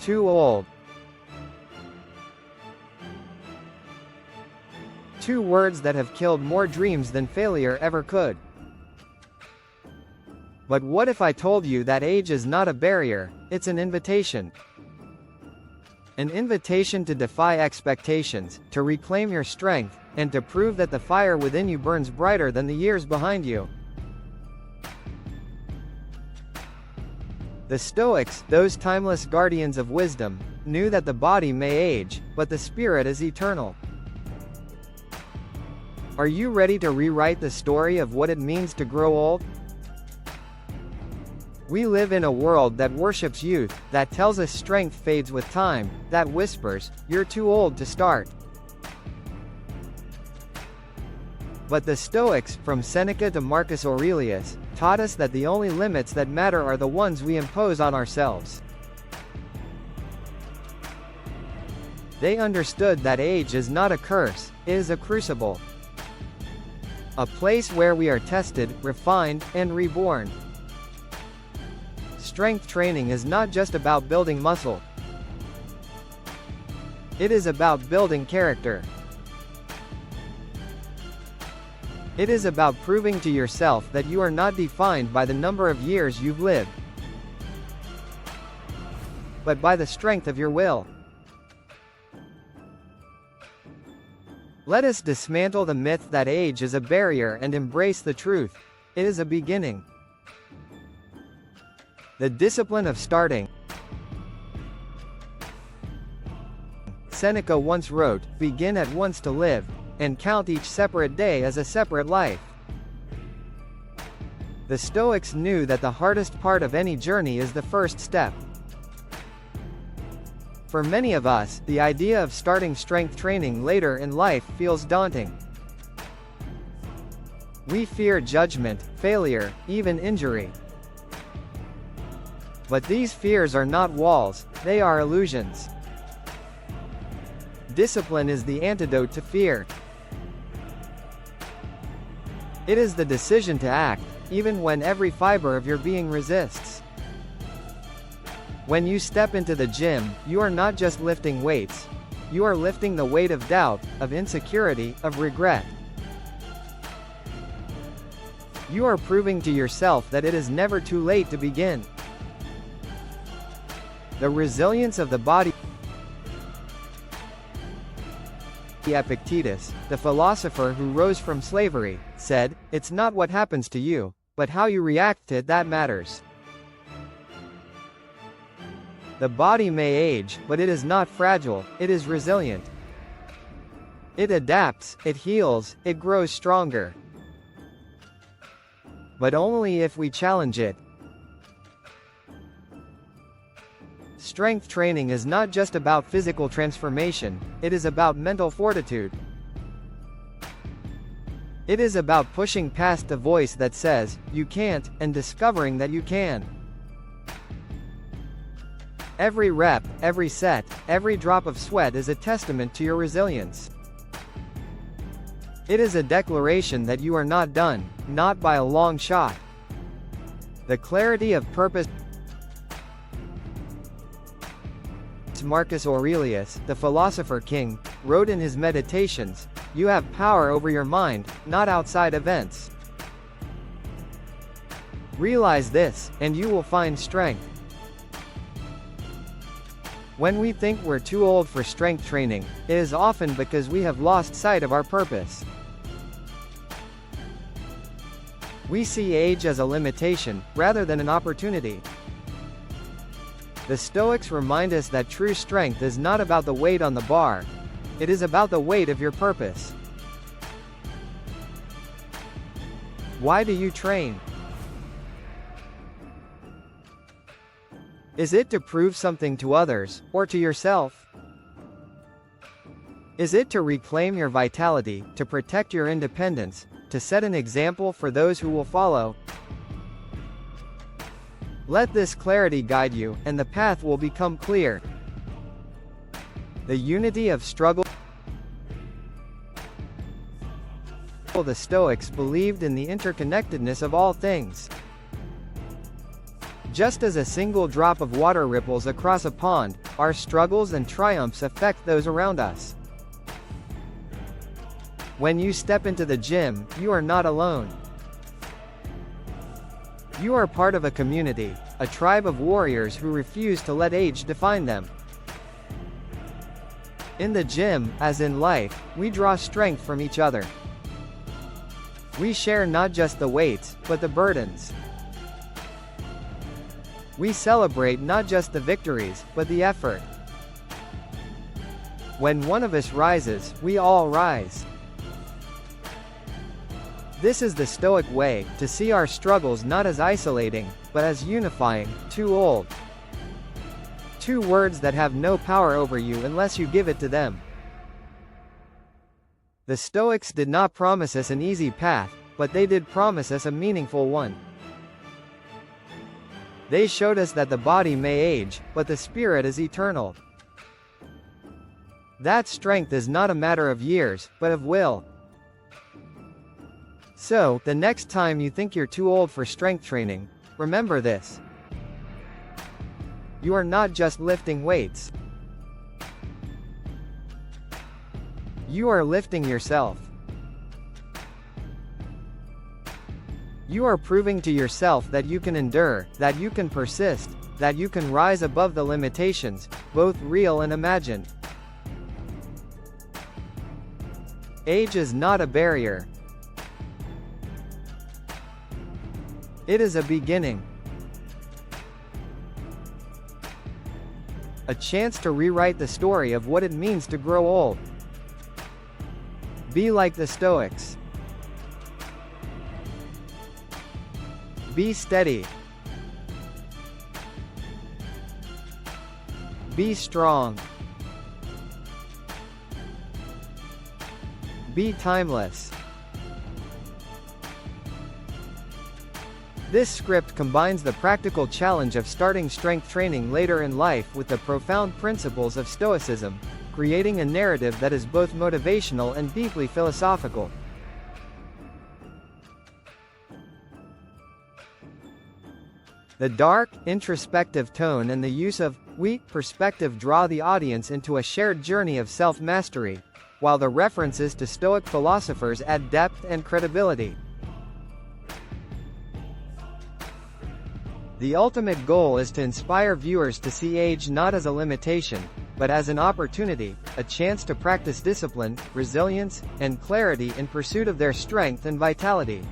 Too old. Two words that have killed more dreams than failure ever could. But what if I told you that age is not a barrier, it's an invitation? An invitation to defy expectations, to reclaim your strength, and to prove that the fire within you burns brighter than the years behind you. The Stoics, those timeless guardians of wisdom, knew that the body may age, but the spirit is eternal. Are you ready to rewrite the story of what it means to grow old? We live in a world that worships youth, that tells us strength fades with time, that whispers, "You're too old to start." But the Stoics, from Seneca to Marcus Aurelius, taught us that the only limits that matter are the ones we impose on ourselves. They understood that age is not a curse, it is a crucible. A place where we are tested, refined, and reborn. Strength training is not just about building muscle. It is about building character. It is about proving to yourself that you are not defined by the number of years you've lived, but by the strength of your will. Let us dismantle the myth that age is a barrier and embrace the truth. It is a beginning. The discipline of starting. Seneca once wrote, "Begin at once to live, and count each separate day as a separate life." The Stoics knew that the hardest part of any journey is the first step. For many of us, the idea of starting strength training later in life feels daunting. We fear judgment, failure, even injury. But these fears are not walls, they are illusions. Discipline is the antidote to fear. It is the decision to act, even when every fiber of your being resists. When you step into the gym, you are not just lifting weights. You are lifting the weight of doubt, of insecurity, of regret. You are proving to yourself that it is never too late to begin. The resilience of the body. Epictetus, the philosopher who rose from slavery, said, "It's not what happens to you, but how you react to it that matters." The body may age, but it is not fragile, it is resilient. It adapts, it heals, it grows stronger. But only if we challenge it. Strength training is not just about physical transformation, it is about mental fortitude. It is about pushing past the voice that says, "You can't," and discovering that you can. Every rep, every set, every drop of sweat is a testament to your resilience. It is a declaration that you are not done, not by a long shot. The clarity of purpose. Marcus Aurelius, the philosopher king, wrote in his Meditations, "You have power over your mind, not outside events." Realize this, and you will find strength. When we think we're too old for strength training, it is often because we have lost sight of our purpose. We see age as a limitation, rather than an opportunity. The Stoics remind us that true strength is not about the weight on the bar. It is about the weight of your purpose. Why do you train? Is it to prove something to others, or to yourself? Is it to reclaim your vitality, to protect your independence, to set an example for those who will follow? Let this clarity guide you, and the path will become clear. The unity of struggle. The Stoics believed in the interconnectedness of all things. Just as a single drop of water ripples across a pond, our struggles and triumphs affect those around us. When you step into the gym, you are not alone. You are part of a community, a tribe of warriors who refuse to let age define them. In the gym, as in life, we draw strength from each other. We share not just the weights, but the burdens. We celebrate not just the victories, but the effort. When one of us rises, we all rise. This is the Stoic way, to see our struggles not as isolating, but as unifying. Too old. Two words that have no power over you unless you give it to them. The Stoics did not promise us an easy path, but they did promise us a meaningful one. They showed us that the body may age, but the spirit is eternal. That strength is not a matter of years, but of will. So, the next time you think you're too old for strength training, remember this. You are not just lifting weights. You are lifting yourself. You are proving to yourself that you can endure, that you can persist, that you can rise above the limitations, both real and imagined. Age is not a barrier. It is a beginning. A chance to rewrite the story of what it means to grow old. Be like the Stoics. Be steady. Be strong. Be timeless. This script combines the practical challenge of starting strength training later in life with the profound principles of Stoicism, creating a narrative that is both motivational and deeply philosophical. The dark, introspective tone and the use of weak perspective draw the audience into a shared journey of self-mastery, while the references to Stoic philosophers add depth and credibility. The ultimate goal is to inspire viewers to see age not as a limitation, but as an opportunity, a chance to practice discipline, resilience, and clarity in pursuit of their strength and vitality.